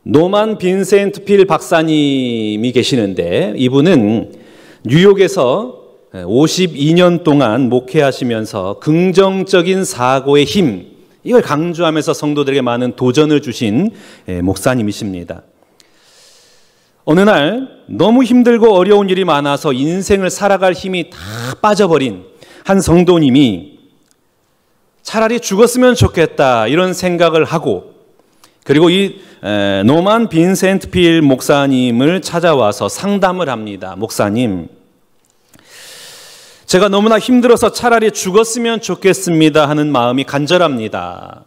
노만 빈센트 필 박사님이 계시는데 이분은 뉴욕에서 52년 동안 목회하시면서 긍정적인 사고의 힘, 이걸 강조하면서 성도들에게 많은 도전을 주신 목사님이십니다. 어느 날 너무 힘들고 어려운 일이 많아서 인생을 살아갈 힘이 다 빠져버린 한 성도님이 차라리 죽었으면 좋겠다 이런 생각을 하고, 그리고 이 노만 빈센트 필 목사님을 찾아와서 상담을 합니다. 목사님, 제가 너무나 힘들어서 차라리 죽었으면 좋겠습니다 하는 마음이 간절합니다.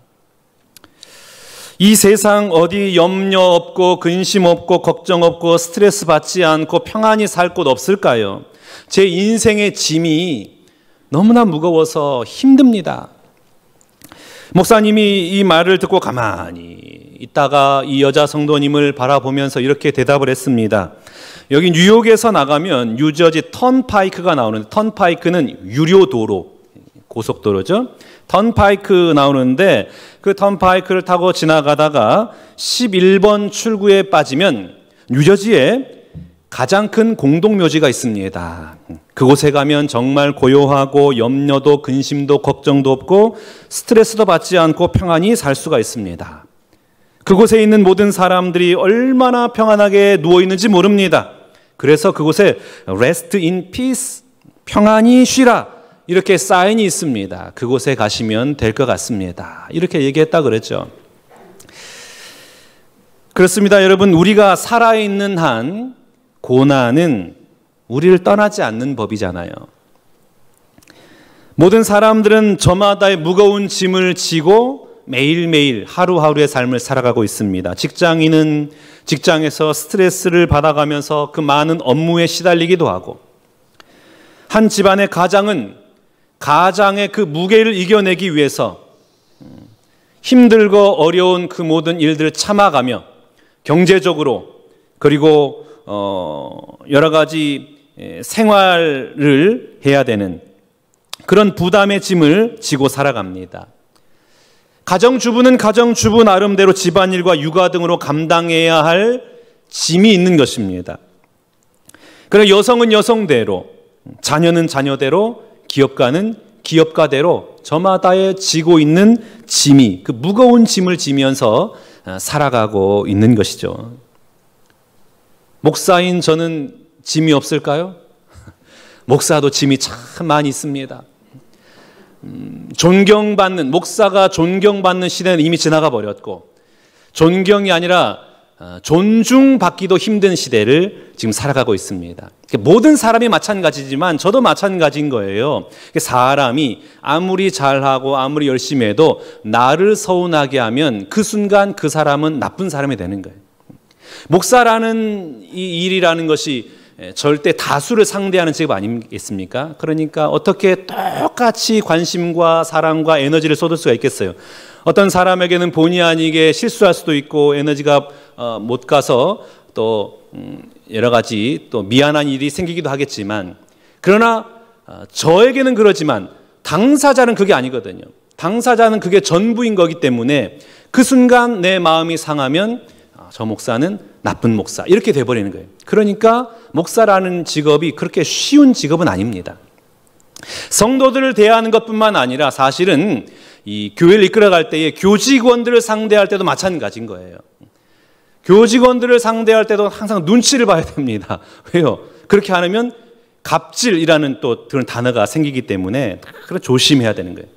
이 세상 어디 염려 없고 근심 없고 걱정 없고 스트레스 받지 않고 평안히 살 곳 없을까요? 제 인생의 짐이 너무나 무거워서 힘듭니다. 목사님이 이 말을 듣고 가만히 있다가 이 여자 성도님을 바라보면서 이렇게 대답을 했습니다. 여기 뉴욕에서 나가면 뉴저지 턴파이크가 나오는데, 턴파이크는 유료도로, 고속도로죠. 턴파이크 나오는데 그 턴파이크를 타고 지나가다가 11번 출구에 빠지면 뉴저지에 가장 큰 공동묘지가 있습니다. 그곳에 가면 정말 고요하고 염려도 근심도 걱정도 없고 스트레스도 받지 않고 평안히 살 수가 있습니다. 그곳에 있는 모든 사람들이 얼마나 평안하게 누워 있는지 모릅니다. 그래서 그곳에 Rest in Peace, 평안히 쉬라, 이렇게 사인이 있습니다. 그곳에 가시면 될 것 같습니다. 이렇게 얘기했다 그랬죠. 그렇습니다. 여러분, 우리가 살아있는 한 고난은 우리를 떠나지 않는 법이잖아요. 모든 사람들은 저마다의 무거운 짐을 지고 매일매일 하루하루의 삶을 살아가고 있습니다. 직장인은 직장에서 스트레스를 받아가면서 그 많은 업무에 시달리기도 하고, 한 집안의 가장은 가장의 그 무게를 이겨내기 위해서 힘들고 어려운 그 모든 일들을 참아가며 경제적으로 그리고 여러 가지 생활을 해야 되는 그런 부담의 짐을 지고 살아갑니다. 가정주부는 가정주부 나름대로 집안일과 육아 등으로 감당해야 할 짐이 있는 것입니다. 그러나 여성은 여성대로, 자녀는 자녀대로, 기업가는 기업가대로 저마다의 지고 있는 짐이, 그 무거운 짐을 지면서 살아가고 있는 것이죠. 목사인 저는 짐이 없을까요? 목사도 짐이 참 많이 있습니다. 존경받는, 목사가 존경받는 시대는 이미 지나가 버렸고, 존경이 아니라 존중받기도 힘든 시대를 지금 살아가고 있습니다. 모든 사람이 마찬가지지만 저도 마찬가지인 거예요. 사람이 아무리 잘하고 아무리 열심히 해도 나를 서운하게 하면 그 순간 그 사람은 나쁜 사람이 되는 거예요. 목사라는 이 일이라는 것이 절대 다수를 상대하는 직업 아니겠습니까? 그러니까 어떻게 똑같이 관심과 사랑과 에너지를 쏟을 수가 있겠어요? 어떤 사람에게는 본의 아니게 실수할 수도 있고 에너지가 못 가서 또 여러 가지 또 미안한 일이 생기기도 하겠지만, 그러나 저에게는 그러지만 당사자는 그게 아니거든요. 당사자는 그게 전부인 거기 때문에 그 순간 내 마음이 상하면 저 목사는 나쁜 목사, 이렇게 돼버리는 거예요. 그러니까 목사라는 직업이 그렇게 쉬운 직업은 아닙니다. 성도들을 대하는 것뿐만 아니라 사실은 이 교회를 이끌어갈 때에 교직원들을 상대할 때도 마찬가지인 거예요. 교직원들을 상대할 때도 항상 눈치를 봐야 됩니다. 왜요? 그렇게 안 하면 갑질이라는 또 그런 단어가 생기기 때문에 그래 조심해야 되는 거예요.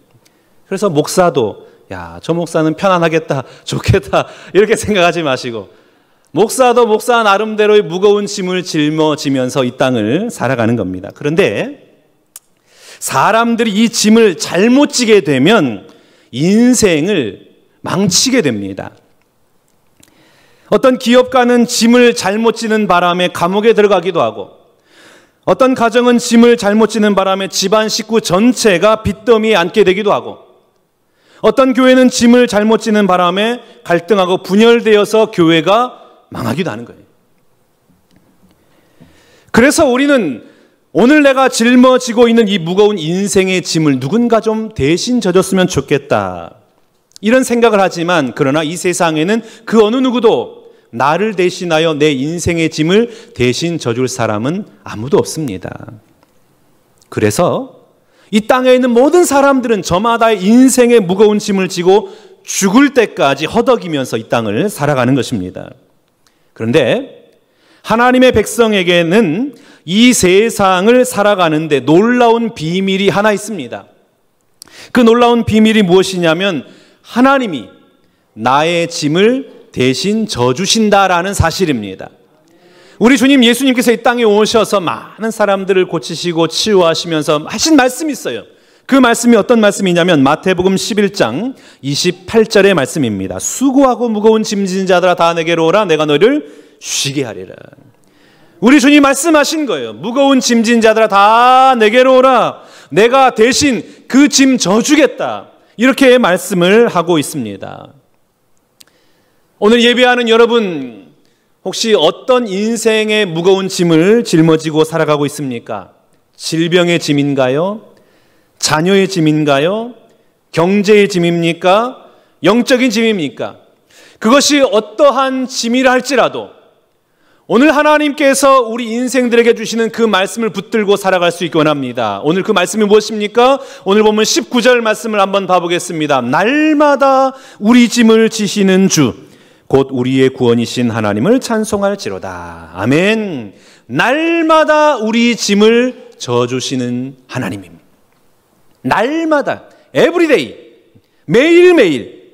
그래서 목사도 야, 저 목사는 편안하겠다, 좋겠다 이렇게 생각하지 마시고, 목사도 목사 나름대로의 무거운 짐을 짊어지면서 이 땅을 살아가는 겁니다. 그런데 사람들이 이 짐을 잘못 지게 되면 인생을 망치게 됩니다. 어떤 기업가는 짐을 잘못 지는 바람에 감옥에 들어가기도 하고, 어떤 가정은 짐을 잘못 지는 바람에 집안 식구 전체가 빚더미에 앉게 되기도 하고, 어떤 교회는 짐을 잘못 지는 바람에 갈등하고 분열되어서 교회가 망하기도 하는 거예요. 그래서 우리는 오늘 내가 짊어지고 있는 이 무거운 인생의 짐을 누군가 좀 대신 져줬으면 좋겠다, 이런 생각을 하지만, 그러나 이 세상에는 그 어느 누구도 나를 대신하여 내 인생의 짐을 대신 져줄 사람은 아무도 없습니다. 그래서 이 땅에 있는 모든 사람들은 저마다 인생의 무거운 짐을 지고 죽을 때까지 허덕이면서 이 땅을 살아가는 것입니다. 그런데 하나님의 백성에게는 이 세상을 살아가는데 놀라운 비밀이 하나 있습니다. 그 놀라운 비밀이 무엇이냐면 하나님이 나의 짐을 대신 져주신다라는 사실입니다. 우리 주님 예수님께서 이 땅에 오셔서 많은 사람들을 고치시고 치유하시면서 하신 말씀이 있어요. 그 말씀이 어떤 말씀이냐면 마태복음 11장 28절의 말씀입니다. 수고하고 무거운 짐진 자들아 다 내게로 오라 내가 너희를 쉬게 하리라. 우리 주님 말씀하신 거예요. 무거운 짐진 자들아 다 내게로 오라 내가 대신 그 짐 져주겠다. 이렇게 말씀을 하고 있습니다. 오늘 예배하는 여러분 혹시 어떤 인생의 무거운 짐을 짊어지고 살아가고 있습니까? 질병의 짐인가요? 자녀의 짐인가요? 경제의 짐입니까? 영적인 짐입니까? 그것이 어떠한 짐이라 할지라도 오늘 하나님께서 우리 인생들에게 주시는 그 말씀을 붙들고 살아갈 수 있기 원합니다. 오늘 그 말씀이 무엇입니까? 오늘 보면 19절 말씀을 한번 봐보겠습니다. 날마다 우리 짐을 지시는 주 곧 우리의 구원이신 하나님을 찬송할지로다. 아멘. 날마다 우리 짐을 져주시는 하나님입니다. 날마다 에브리데이 매일매일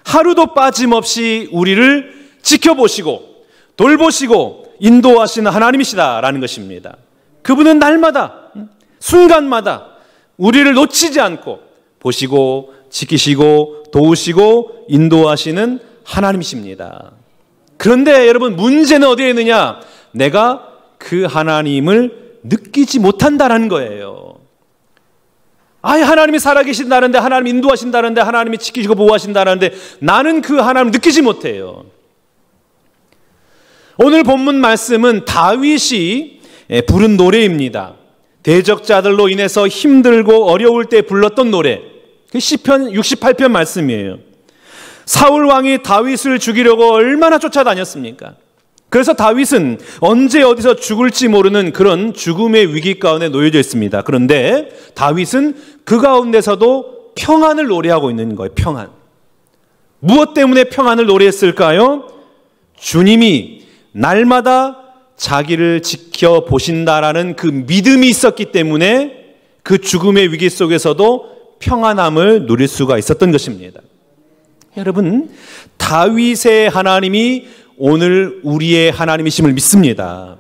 하루도 빠짐없이 우리를 지켜보시고 돌보시고 인도하시는 하나님이시다라는 것입니다. 그분은 날마다 순간마다 우리를 놓치지 않고 보시고 지키시고 도우시고 인도하시는 하나님이십니다. 그런데 여러분 문제는 어디에 있느냐? 내가 그 하나님을 느끼지 못한다는 거예요. 하나님이 살아계신다는데 하나님이 인도하신다는데 하나님이 지키시고 보호하신다는데 나는 그 하나님을 느끼지 못해요. 오늘 본문 말씀은 다윗이 부른 노래입니다. 대적자들로 인해서 힘들고 어려울 때 불렀던 노래. 그 시편 68편 말씀이에요. 사울 왕이 다윗을 죽이려고 얼마나 쫓아다녔습니까? 그래서 다윗은 언제 어디서 죽을지 모르는 그런 죽음의 위기 가운데 놓여져 있습니다. 그런데 다윗은 그 가운데서도 평안을 노래하고 있는 거예요. 평안. 무엇 때문에 평안을 노래했을까요? 주님이 날마다 자기를 지켜보신다라는 그 믿음이 있었기 때문에 그 죽음의 위기 속에서도 평안함을 누릴 수가 있었던 것입니다. 여러분, 다윗의 하나님이 오늘 우리의 하나님이심을 믿습니다.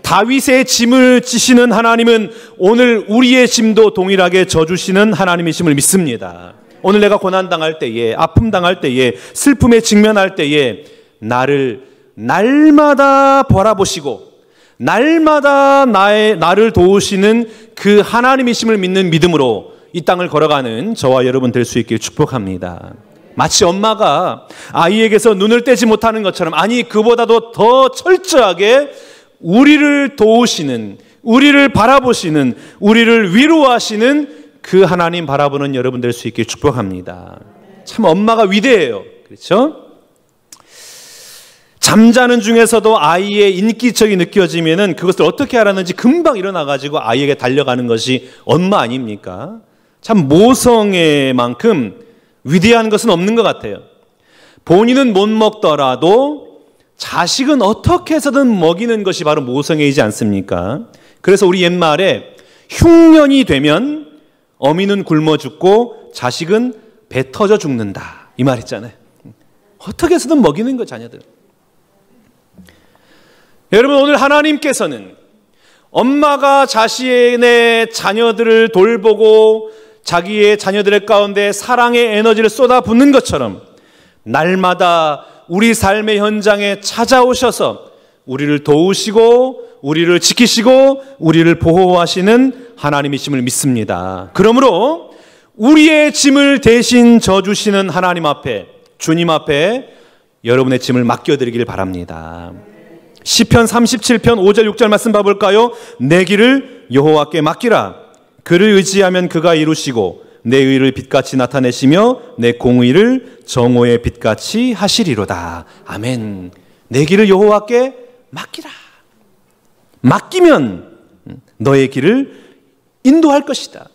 다윗의 짐을 지시는 하나님은 오늘 우리의 짐도 동일하게 져주시는 하나님이심을 믿습니다. 오늘 내가 고난당할 때에, 아픔당할 때에, 슬픔에 직면할 때에 나를 날마다 바라보시고 날마다 나를 도우시는 그 하나님이심을 믿는 믿음으로 이 땅을 걸어가는 저와 여러분 될 수 있기를 축복합니다. 마치 엄마가 아이에게서 눈을 떼지 못하는 것처럼, 아니 그보다도 더 철저하게 우리를 도우시는, 우리를 바라보시는, 우리를 위로하시는 그 하나님 바라보는 여러분 될 수 있기를 축복합니다. 참 엄마가 위대해요. 그렇죠? 잠자는 중에서도 아이의 인기척이 느껴지면은 그것을 어떻게 알았는지 금방 일어나가지고 아이에게 달려가는 것이 엄마 아닙니까? 참 모성애만큼 위대한 것은 없는 것 같아요. 본인은 못 먹더라도 자식은 어떻게 해서든 먹이는 것이 바로 모성애이지 않습니까? 그래서 우리 옛말에 흉년이 되면 어미는 굶어 죽고 자식은 배 터져 죽는다, 이 말 있잖아요. 어떻게 해서든 먹이는 거, 자녀들. 여러분, 오늘 하나님께서는 엄마가 자신의 자녀들을 돌보고 자기의 자녀들의 가운데 사랑의 에너지를 쏟아붓는 것처럼 날마다 우리 삶의 현장에 찾아오셔서 우리를 도우시고 우리를 지키시고 우리를 보호하시는 하나님이심을 믿습니다. 그러므로 우리의 짐을 대신 져주시는 하나님 앞에, 주님 앞에 여러분의 짐을 맡겨드리길 바랍니다. 시편 37편 5절 6절 말씀 봐볼까요? 내 길을 여호와께 맡기라. 그를 의지하면 그가 이루시고 내 의를 빛같이 나타내시며 내 공의를 정오의 빛같이 하시리로다. 아멘. 내 길을 여호와께 맡기라. 맡기면 너의 길을 인도할 것이다.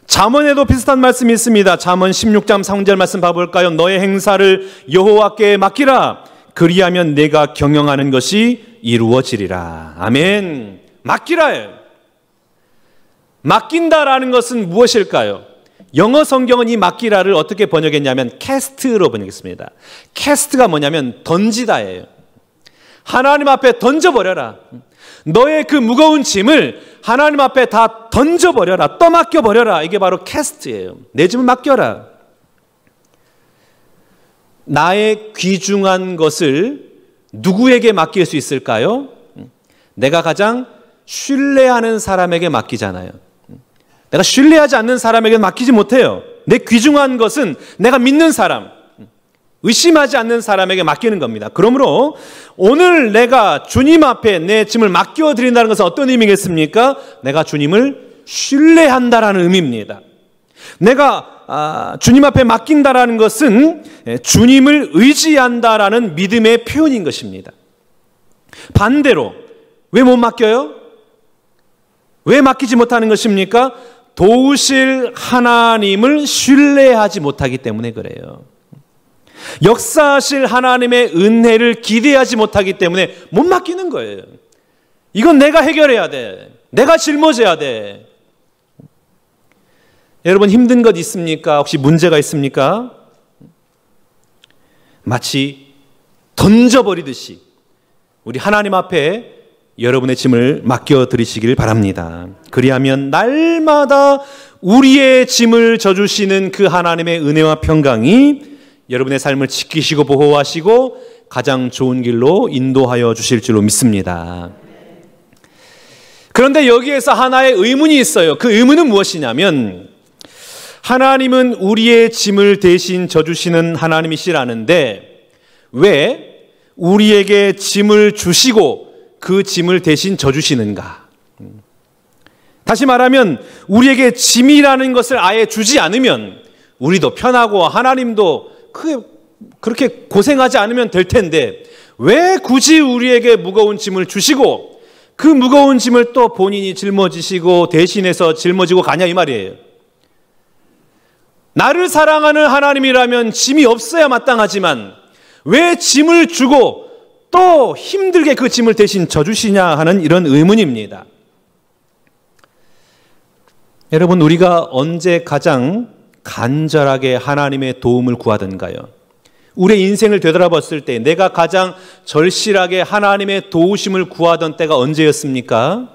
잠언에도 비슷한 말씀이 있습니다. 잠언 16장 3절 말씀 봐볼까요? 너의 행사를 여호와께 맡기라. 그리하면 내가 경영하는 것이 이루어지리라. 아멘. 맡기라예요. 맡긴다라는 것은 무엇일까요? 영어 성경은 이 맡기라를 어떻게 번역했냐면 캐스트로 번역했습니다. 캐스트가 뭐냐면 던지다예요. 하나님 앞에 던져버려라. 너의 그 무거운 짐을 하나님 앞에 다 던져버려라. 떠맡겨버려라. 이게 바로 캐스트예요. 내 짐을 맡겨라. 나의 귀중한 것을 누구에게 맡길 수 있을까요? 내가 가장 신뢰하는 사람에게 맡기잖아요. 내가 신뢰하지 않는 사람에게 맡기지 못해요. 내 귀중한 것은 내가 믿는 사람, 의심하지 않는 사람에게 맡기는 겁니다. 그러므로 오늘 내가 주님 앞에 내 짐을 맡겨드린다는 것은 어떤 의미겠습니까? 내가 주님을 신뢰한다라는 의미입니다. 내가 주님 앞에 맡긴다라는 것은 주님을 의지한다라는 믿음의 표현인 것입니다. 반대로 왜 못 맡겨요? 왜 맡기지 못하는 것입니까? 도우실 하나님을 신뢰하지 못하기 때문에 그래요. 역사하실 하나님의 은혜를 기대하지 못하기 때문에 못 맡기는 거예요. 이건 내가 해결해야 돼. 내가 짊어져야 돼. 여러분 힘든 것 있습니까? 혹시 문제가 있습니까? 마치 던져버리듯이 우리 하나님 앞에 여러분의 짐을 맡겨드리시길 바랍니다. 그리하면 날마다 우리의 짐을 져주시는 그 하나님의 은혜와 평강이 여러분의 삶을 지키시고 보호하시고 가장 좋은 길로 인도하여 주실 줄로 믿습니다. 그런데 여기에서 하나의 의문이 있어요. 그 의문은 무엇이냐면 하나님은 우리의 짐을 대신 져주시는 하나님이시라는데 왜 우리에게 짐을 주시고 그 짐을 대신 져주시는가? 다시 말하면 우리에게 짐이라는 것을 아예 주지 않으면 우리도 편하고 하나님도 그렇게 고생하지 않으면 될 텐데 왜 굳이 우리에게 무거운 짐을 주시고 그 무거운 짐을 또 본인이 짊어지시고 대신해서 짊어지고 가냐 이 말이에요. 나를 사랑하는 하나님이라면 짐이 없어야 마땅하지만 왜 짐을 주고 또 힘들게 그 짐을 대신 져주시냐 하는 이런 의문입니다. 여러분 우리가 언제 가장 간절하게 하나님의 도움을 구하던가요? 우리의 인생을 되돌아봤을 때 내가 가장 절실하게 하나님의 도우심을 구하던 때가 언제였습니까?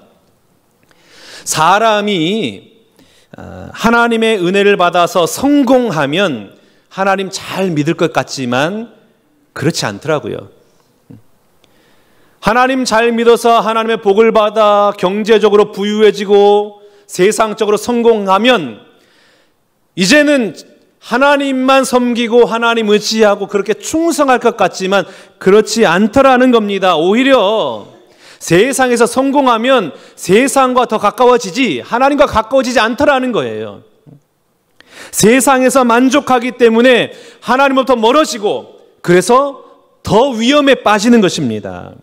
사람이 하나님의 은혜를 받아서 성공하면 하나님 잘 믿을 것 같지만 그렇지 않더라고요. 하나님 잘 믿어서 하나님의 복을 받아 경제적으로 부유해지고 세상적으로 성공하면 이제는 하나님만 섬기고 하나님 의지하고 그렇게 충성할 것 같지만 그렇지 않더라는 겁니다. 오히려 세상에서 성공하면 세상과 더 가까워지지 하나님과 가까워지지 않더라는 거예요. 세상에서 만족하기 때문에 하나님으로부터 멀어지고 그래서 더 위험에 빠지는 것입니다.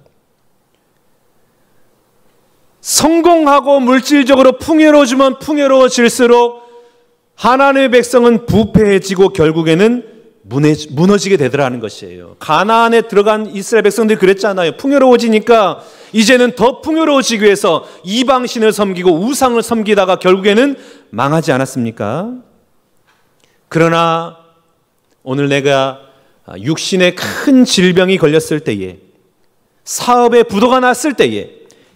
성공하고 물질적으로 풍요로워지면 풍요로워질수록 하나님의 백성은 부패해지고 결국에는 무너지게 되더라는 것이에요. 가나안에 들어간 이스라엘 백성들이 그랬잖아요. 풍요로워지니까 이제는 더 풍요로워지기 위해서 이방신을 섬기고 우상을 섬기다가 결국에는 망하지 않았습니까? 그러나 오늘 내가 육신의 큰 질병이 걸렸을 때에 사업에 부도가 났을 때에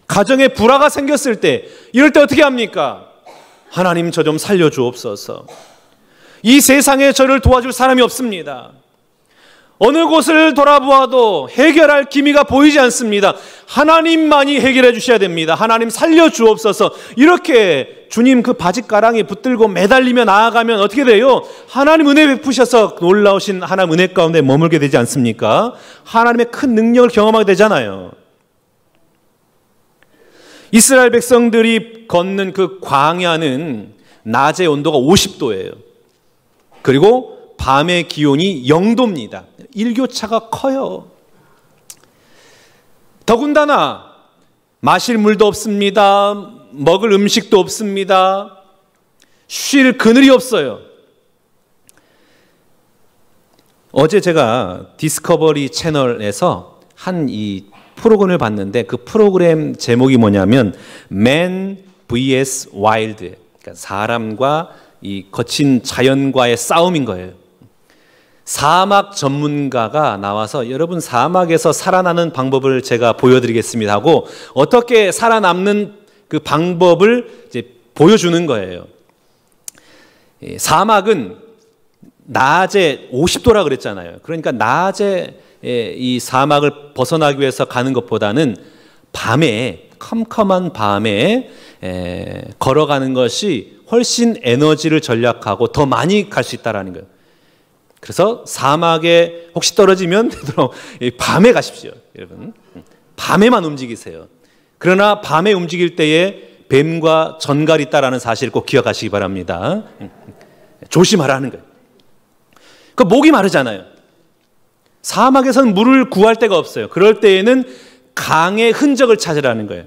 가정에 불화가 생겼을 때 이럴 때 어떻게 합니까? 하나님 저 좀 살려주옵소서. 이 세상에 저를 도와줄 사람이 없습니다. 어느 곳을 돌아보아도 해결할 기미가 보이지 않습니다. 하나님만이 해결해 주셔야 됩니다. 하나님 살려주옵소서. 이렇게 주님 그 바짓가랑이 붙들고 매달리며 나아가면 어떻게 돼요? 하나님 은혜 베푸셔서 놀라우신 하나님 은혜 가운데 머물게 되지 않습니까? 하나님의 큰 능력을 경험하게 되잖아요. 이스라엘 백성들이 걷는 그 광야는 낮의 온도가 50도예요. 그리고 밤의 기온이 0도입니다. 일교차가 커요. 더군다나 마실 물도 없습니다. 먹을 음식도 없습니다. 쉴 그늘이 없어요. 어제 제가 디스커버리 채널에서 한 이 프로그램을 봤는데 그 프로그램 제목이 뭐냐면 Man vs Wild, 그러니까 사람과 이 거친 자연과의 싸움인 거예요. 사막 전문가가 나와서 여러분 사막에서 살아나는 방법을 제가 보여드리겠습니다 하고 어떻게 살아남는 그 방법을 이제 보여주는 거예요. 사막은 낮에 50도라 그랬잖아요. 그러니까 낮에 이 사막을 벗어나기 위해서 가는 것보다는 밤에 컴컴한 밤에 걸어가는 것이 훨씬 에너지를 절약하고 더 많이 갈 수 있다라는 거예요. 그래서 사막에 혹시 떨어지면 되도록 밤에 가십시오, 여러분. 밤에만 움직이세요. 그러나 밤에 움직일 때에 뱀과 전갈이 있다라는 사실을 꼭 기억하시기 바랍니다. 조심하라는 거예요. 그 목이 마르잖아요. 사막에서는 물을 구할 데가 없어요. 그럴 때에는 강의 흔적을 찾으라는 거예요.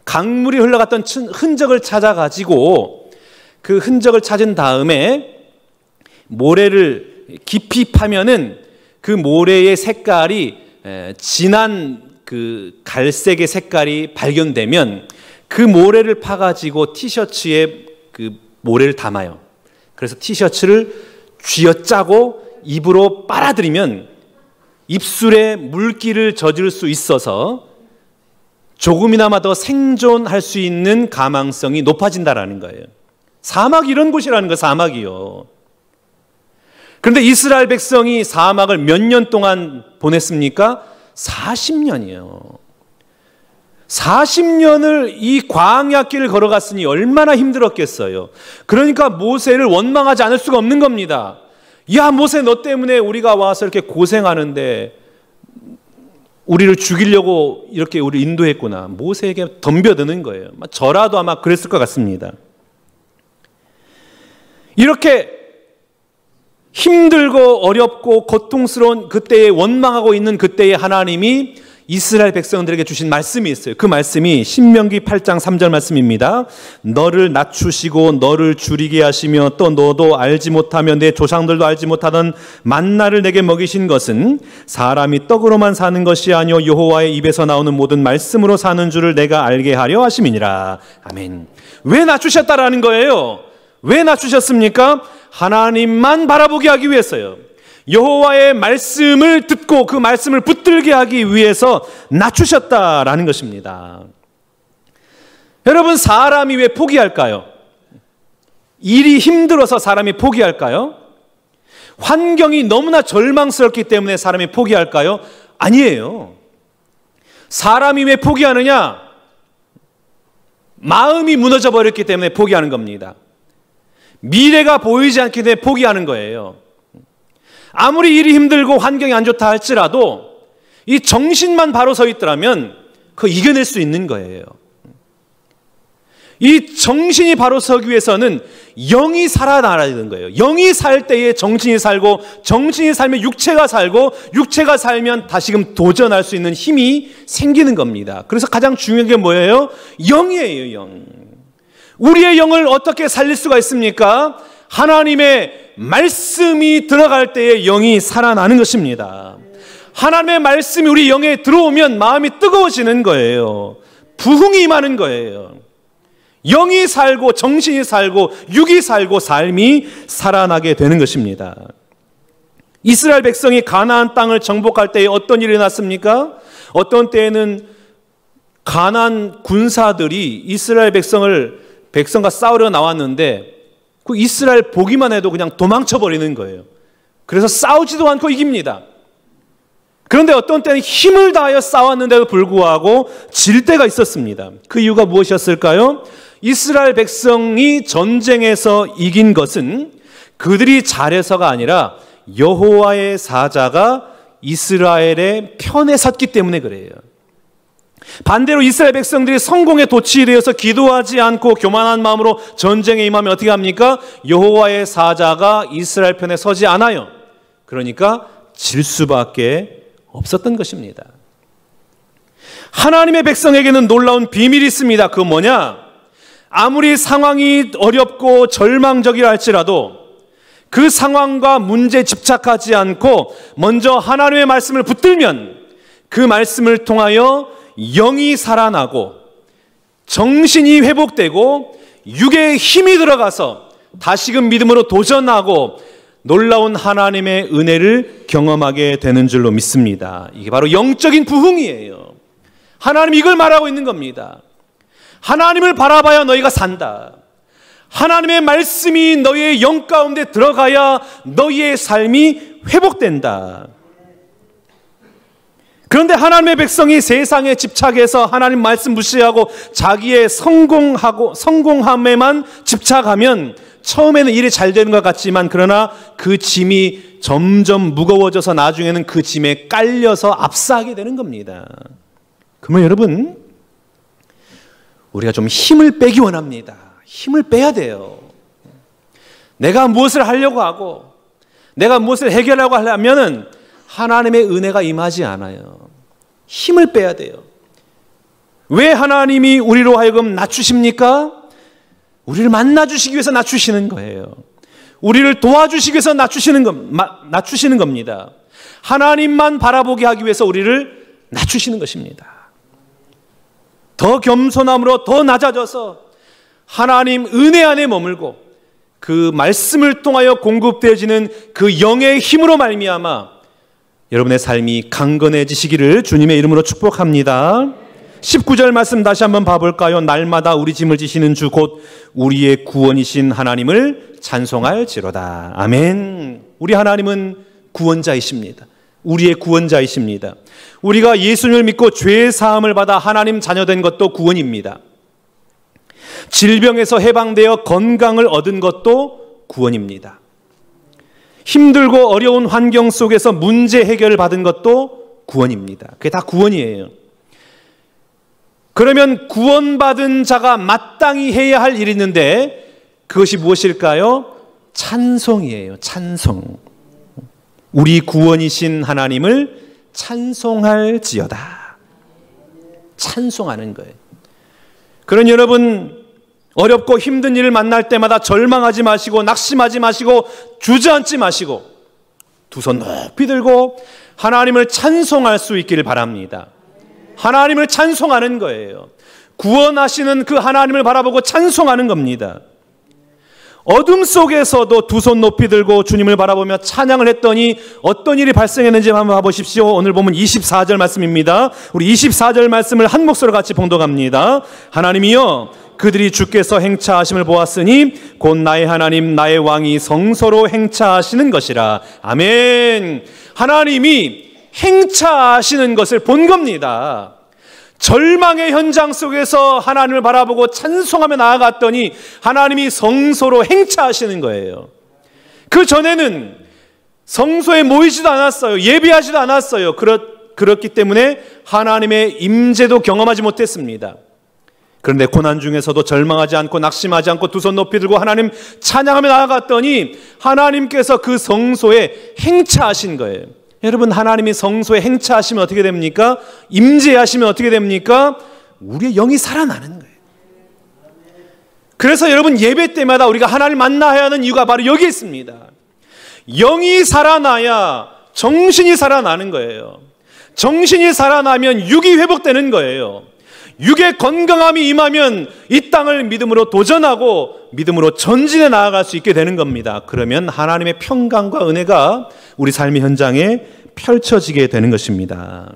강물이 흘러갔던 흔적을 찾아가지고 그 흔적을 찾은 다음에 모래를 깊이 파면은 그 모래의 색깔이 진한 그 갈색의 색깔이 발견되면 그 모래를 파가지고 티셔츠에 그 모래를 담아요. 그래서 티셔츠를 쥐어짜고 입으로 빨아들이면 입술에 물기를 젖을 수 있어서 조금이나마 더 생존할 수 있는 가망성이 높아진다라는 거예요. 사막이 이런 곳이라는 거예요. 사막이요. 그런데 이스라엘 백성이 사막을 몇 년 동안 보냈습니까? 40년이에요. 40년을 이 광야길을 걸어갔으니 얼마나 힘들었겠어요. 그러니까 모세를 원망하지 않을 수가 없는 겁니다. 야, 모세, 너 때문에 우리가 와서 이렇게 고생하는데 우리를 죽이려고 이렇게 우리 인도했구나. 모세에게 덤벼드는 거예요. 저라도 아마 그랬을 것 같습니다. 이렇게 힘들고 어렵고 고통스러운 그때에 원망하고 있는 그때에 하나님이 이스라엘 백성들에게 주신 말씀이 있어요. 그 말씀이 신명기 8장 3절 말씀입니다. 너를 낮추시고 너를 줄이게 하시며 또 너도 알지 못하며 내 조상들도 알지 못하던 만나를 내게 먹이신 것은 사람이 떡으로만 사는 것이 아니요 여호와의 입에서 나오는 모든 말씀으로 사는 줄을 내가 알게 하려 하심이니라. 아멘. 왜 낮추셨다라는 거예요? 왜 낮추셨습니까? 하나님만 바라보게 하기 위해서요. 여호와의 말씀을 듣고 그 말씀을 붙들게 하기 위해서 낮추셨다라는 것입니다. 여러분, 사람이 왜 포기할까요? 일이 힘들어서 사람이 포기할까요? 환경이 너무나 절망스럽기 때문에 사람이 포기할까요? 아니에요. 사람이 왜 포기하느냐? 마음이 무너져 버렸기 때문에 포기하는 겁니다. 미래가 보이지 않기 때문에 포기하는 거예요. 아무리 일이 힘들고 환경이 안 좋다 할지라도 이 정신만 바로 서 있더라면 그거 이겨낼 수 있는 거예요. 이 정신이 바로 서기 위해서는 영이 살아나야 되는 거예요. 영이 살 때에 정신이 살고, 정신이 살면 육체가 살고, 육체가 살면 다시금 도전할 수 있는 힘이 생기는 겁니다. 그래서 가장 중요한 게 뭐예요? 영이에요, 영. 우리의 영을 어떻게 살릴 수가 있습니까? 하나님의 말씀이 들어갈 때에 영이 살아나는 것입니다. 하나님의 말씀이 우리 영에 들어오면 마음이 뜨거워지는 거예요. 부흥이 임하는 거예요. 영이 살고 정신이 살고 육이 살고 삶이 살아나게 되는 것입니다. 이스라엘 백성이 가나안 땅을 정복할 때에 어떤 일이 났습니까? 어떤 때에는 가나안 군사들이 이스라엘 백성과 싸우려 나왔는데 그 이스라엘 보기만 해도 그냥 도망쳐버리는 거예요. 그래서 싸우지도 않고 이깁니다. 그런데 어떤 때는 힘을 다하여 싸웠는데도 불구하고 질 때가 있었습니다. 그 이유가 무엇이었을까요? 이스라엘 백성이 전쟁에서 이긴 것은 그들이 잘해서가 아니라 여호와의 사자가 이스라엘의 편에 섰기 때문에 그래요. 반대로 이스라엘 백성들이 성공에 도취되어서 기도하지 않고 교만한 마음으로 전쟁에 임하면 어떻게 합니까? 여호와의 사자가 이스라엘 편에 서지 않아요. 그러니까 질 수밖에 없었던 것입니다. 하나님의 백성에게는 놀라운 비밀이 있습니다. 그건 뭐냐? 아무리 상황이 어렵고 절망적이라 할지라도 그 상황과 문제에 집착하지 않고 먼저 하나님의 말씀을 붙들면 그 말씀을 통하여 영이 살아나고 정신이 회복되고 육의 힘이 들어가서 다시금 믿음으로 도전하고 놀라운 하나님의 은혜를 경험하게 되는 줄로 믿습니다. 이게 바로 영적인 부흥이에요. 하나님 이걸 말하고 있는 겁니다. 하나님을 바라봐야 너희가 산다. 하나님의 말씀이 너희의 영 가운데 들어가야 너희의 삶이 회복된다. 그런데 하나님의 백성이 세상에 집착해서 하나님 말씀 무시하고 자기의 성공함에만 집착하면 처음에는 일이 잘 되는 것 같지만 그러나 그 짐이 점점 무거워져서 나중에는 그 짐에 깔려서 압사하게 되는 겁니다. 그러면 여러분, 우리가 좀 힘을 빼기 원합니다. 힘을 빼야 돼요. 내가 무엇을 하려고 하고 내가 무엇을 해결하려고 하려면은 하나님의 은혜가 임하지 않아요. 힘을 빼야 돼요. 왜 하나님이 우리로 하여금 낮추십니까? 우리를 만나주시기 위해서 낮추시는 거예요. 우리를 도와주시기 위해서 낮추시는 겁니다. 하나님만 바라보게 하기 위해서 우리를 낮추시는 것입니다. 더 겸손함으로 더 낮아져서 하나님 은혜 안에 머물고 그 말씀을 통하여 공급되어지는 그 영의 힘으로 말미암아 여러분의 삶이 강건해지시기를 주님의 이름으로 축복합니다. 19절 말씀 다시 한번 봐볼까요? 날마다 우리 짐을 지시는 주 곧 우리의 구원이신 하나님을 찬송할지로다. 아멘. 우리 하나님은 구원자이십니다. 우리의 구원자이십니다. 우리가 예수님을 믿고 죄 사함을 받아 하나님 자녀된 것도 구원입니다. 질병에서 해방되어 건강을 얻은 것도 구원입니다. 힘들고 어려운 환경 속에서 문제 해결을 받은 것도 구원입니다. 그게 다 구원이에요. 그러면 구원받은 자가 마땅히 해야 할 일이 있는데 그것이 무엇일까요? 찬송이에요. 찬송. 우리 구원이신 하나님을 찬송할지어다. 찬송하는 거예요. 그러니 여러분, 어렵고 힘든 일을 만날 때마다 절망하지 마시고 낙심하지 마시고 주저앉지 마시고 두 손 높이 들고 하나님을 찬송할 수 있기를 바랍니다. 하나님을 찬송하는 거예요. 구원하시는 그 하나님을 바라보고 찬송하는 겁니다. 어둠 속에서도 두 손 높이 들고 주님을 바라보며 찬양을 했더니 어떤 일이 발생했는지 한번 봐보십시오. 오늘 보면 24절 말씀입니다. 우리 24절 말씀을 한 목소리로 같이 봉독합니다. 하나님이여 그들이 주께서 행차하심을 보았으니 곧 나의 하나님 나의 왕이 성소로 행차하시는 것이라. 아멘. 하나님이 행차하시는 것을 본 겁니다. 절망의 현장 속에서 하나님을 바라보고 찬송하며 나아갔더니 하나님이 성소로 행차하시는 거예요. 그 전에는 성소에 모이지도 않았어요. 예배하지도 않았어요. 그렇기 때문에 하나님의 임재도 경험하지 못했습니다. 그런데 고난 중에서도 절망하지 않고 낙심하지 않고 두 손 높이 들고 하나님 찬양하며 나아갔더니 하나님께서 그 성소에 행차하신 거예요. 여러분, 하나님이 성소에 행차하시면 어떻게 됩니까? 임재하시면 어떻게 됩니까? 우리의 영이 살아나는 거예요. 그래서 여러분, 예배 때마다 우리가 하나님을 만나야 하는 이유가 바로 여기 있습니다. 영이 살아나야 정신이 살아나는 거예요. 정신이 살아나면 육이 회복되는 거예요. 육의 건강함이 임하면 이 땅을 믿음으로 도전하고 믿음으로 전진해 나아갈 수 있게 되는 겁니다. 그러면 하나님의 평강과 은혜가 우리 삶의 현장에 펼쳐지게 되는 것입니다.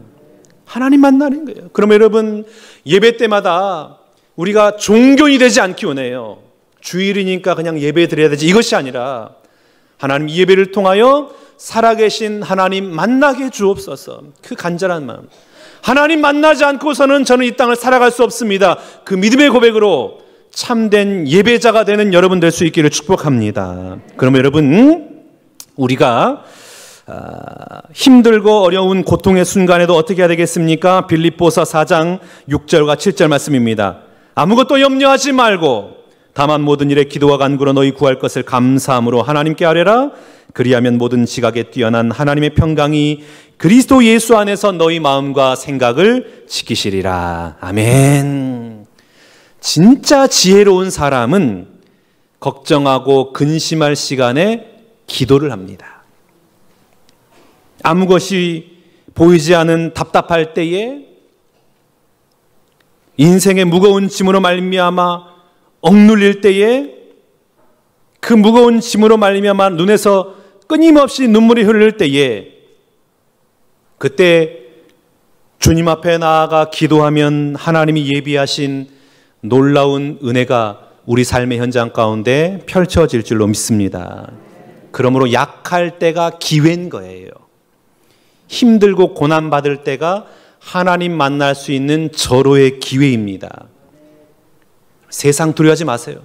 하나님 만나는 거예요. 그러면 여러분, 예배 때마다 우리가 종교인이 되지 않기 원해요. 주일이니까 그냥 예배 드려야 되지, 이것이 아니라 하나님 예배를 통하여 살아계신 하나님 만나게 주옵소서. 그 간절한 마음. 하나님 만나지 않고서는 저는 이 땅을 살아갈 수 없습니다. 그 믿음의 고백으로 참된 예배자가 되는 여러분 될 수 있기를 축복합니다. 그러면 여러분, 우리가 힘들고 어려운 고통의 순간에도 어떻게 해야 되겠습니까? 빌립보서 4장 6절과 7절 말씀입니다. 아무것도 염려하지 말고 다만 모든 일에 기도와 간구로 너희 구할 것을 감사함으로 하나님께 아뢰라. 그리하면 모든 지각에 뛰어난 하나님의 평강이 그리스도 예수 안에서 너희 마음과 생각을 지키시리라. 아멘. 진짜 지혜로운 사람은 걱정하고 근심할 시간에 기도를 합니다. 아무 것이 보이지 않은 답답할 때에, 인생의 무거운 짐으로 말미암아 억눌릴 때에, 그 무거운 짐으로 말미암아 눈에서 끊임없이 눈물이 흐를 때에, 그때 주님 앞에 나아가 기도하면 하나님이 예비하신 놀라운 은혜가 우리 삶의 현장 가운데 펼쳐질 줄로 믿습니다. 그러므로 약할 때가 기회인 거예요. 힘들고 고난받을 때가 하나님 만날 수 있는 절호의 기회입니다. 세상 두려워하지 마세요.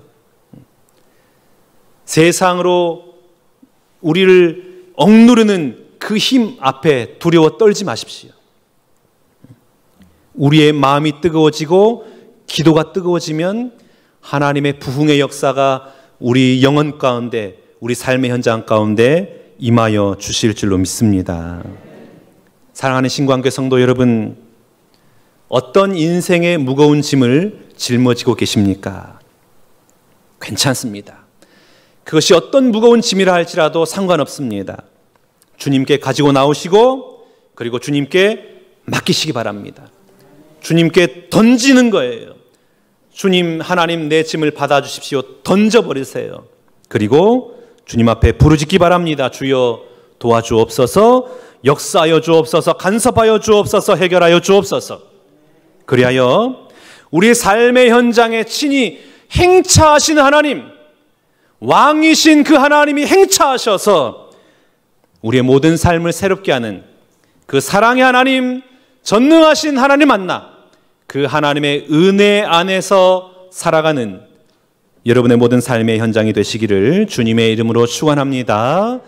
세상으로 우리를 억누르는 그 힘 앞에 두려워 떨지 마십시오. 우리의 마음이 뜨거워지고 기도가 뜨거워지면 하나님의 부흥의 역사가 우리 영혼 가운데, 우리 삶의 현장 가운데 임하여 주실 줄로 믿습니다. 사랑하는 신광교회 성도 여러분, 어떤 인생의 무거운 짐을 짊어지고 계십니까? 괜찮습니다. 그것이 어떤 무거운 짐이라 할지라도 상관없습니다. 주님께 가지고 나오시고, 그리고 주님께 맡기시기 바랍니다. 주님께 던지는 거예요. 주님, 하나님, 내 짐을 받아주십시오. 던져버리세요. 그리고 주님 앞에 부르짖기 바랍니다. 주여 도와주옵소서, 역사하여 주옵소서, 간섭하여 주옵소서, 해결하여 주옵소서. 그리하여 우리의 삶의 현장에 친히 행차하시는 하나님, 왕이신 그 하나님이 행차하셔서 우리의 모든 삶을 새롭게 하는 그 사랑의 하나님, 전능하신 하나님 만나 그 하나님의 은혜 안에서 살아가는 여러분의 모든 삶의 현장이 되시기를 주님의 이름으로 축원합니다.